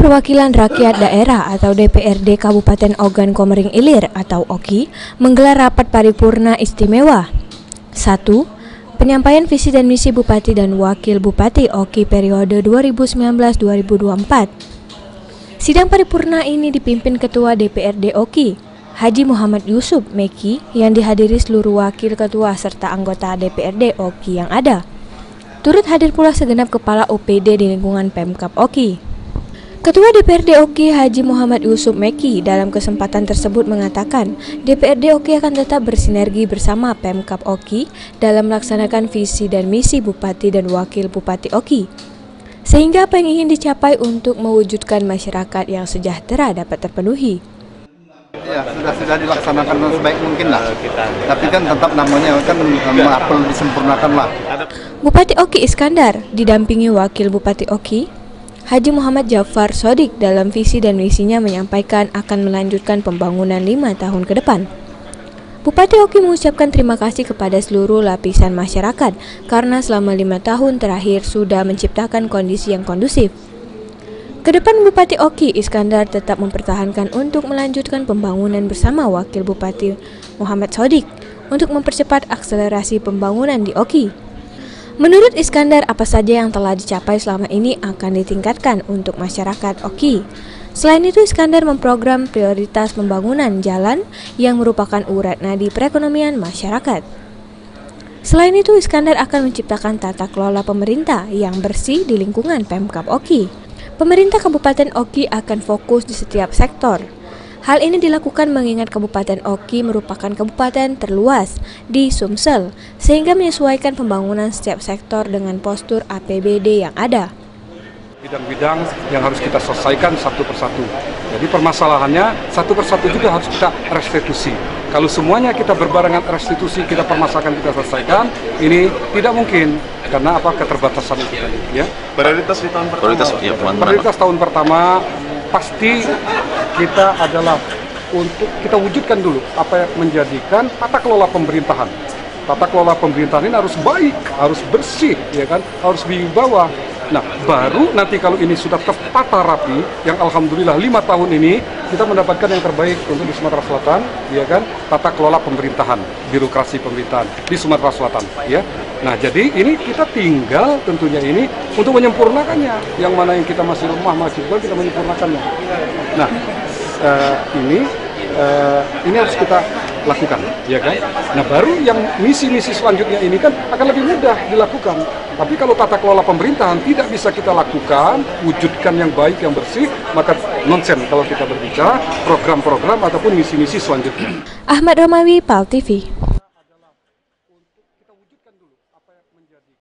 Perwakilan Rakyat Daerah atau DPRD Kabupaten Ogan Komering Ilir atau OKI menggelar rapat paripurna istimewa. 1. Penyampaian visi dan misi Bupati dan Wakil Bupati OKI periode 2019-2024. Sidang paripurna ini dipimpin Ketua DPRD OKI, Haji Muhammad Yusuf Meki, yang dihadiri seluruh wakil ketua serta anggota DPRD OKI yang ada. Turut hadir pula segenap kepala OPD di lingkungan Pemkab OKI. Ketua DPRD OKI Haji Muhammad Yusuf Meki dalam kesempatan tersebut mengatakan DPRD OKI akan tetap bersinergi bersama Pemkab OKI dalam melaksanakan visi dan misi Bupati dan Wakil Bupati OKI, sehingga apa yang ingin dicapai untuk mewujudkan masyarakat yang sejahtera dapat terpenuhi. Ya, sudah dilaksanakan sebaik mungkin lah. Tapi kan tetap namanya kan perlu disempurnakan lah. Bupati OKI Iskandar didampingi Wakil Bupati OKI Haji Muhammad Jafar Sodik dalam visi dan misinya menyampaikan akan melanjutkan pembangunan 5 tahun ke depan. Bupati OKI mengucapkan terima kasih kepada seluruh lapisan masyarakat karena selama 5 tahun terakhir sudah menciptakan kondisi yang kondusif. Kedepan Bupati OKI Iskandar tetap mempertahankan untuk melanjutkan pembangunan bersama Wakil Bupati Muhammad Sodik untuk mempercepat akselerasi pembangunan di OKI. Menurut Iskandar, apa saja yang telah dicapai selama ini akan ditingkatkan untuk masyarakat OKI. Selain itu, Iskandar memprogram prioritas pembangunan jalan yang merupakan urat nadi perekonomian masyarakat. Selain itu, Iskandar akan menciptakan tata kelola pemerintah yang bersih di lingkungan Pemkab OKI. Pemerintah Kabupaten OKI akan fokus di setiap sektor. Hal ini dilakukan mengingat Kabupaten OKI merupakan kabupaten terluas di Sumsel, sehingga menyesuaikan pembangunan setiap sektor dengan postur APBD yang ada. Bidang-bidang yang harus kita selesaikan satu persatu. Jadi permasalahannya satu persatu juga harus kita restitusi. Kalau semuanya kita berbarengan restitusi, kita permasalahan, kita selesaikan, ini tidak mungkin karena apa, keterbatasan itu tadi. Ya. Prioritas di tahun pertama. Prioritas tahun pertama pasti kita adalah untuk kita wujudkan dulu apa yang menjadikan tata kelola pemerintahan. Tata kelola pemerintahan ini harus baik, harus bersih, ya kan, harus berwibawa. Nah, baru nanti kalau ini sudah tertata rapi, yang alhamdulillah 5 tahun ini kita mendapatkan yang terbaik untuk di Sumatera Selatan, ya kan, tata kelola pemerintahan, birokrasi pemerintahan di Sumatera Selatan, ya. Nah, jadi ini kita tinggal tentunya ini untuk menyempurnakannya. Yang mana yang kita masih lemah, masih kurang, kita menyempurnakannya. Nah, ini harus kita lakukan, ya kan? Nah, baru yang misi-misi selanjutnya ini kan akan lebih mudah dilakukan. Tapi kalau tata kelola pemerintahan tidak bisa kita lakukan, wujudkan yang baik, yang bersih, maka nonsen kalau kita berbicara program-program ataupun misi-misi selanjutnya. Ahmad Romawi, PAL TV.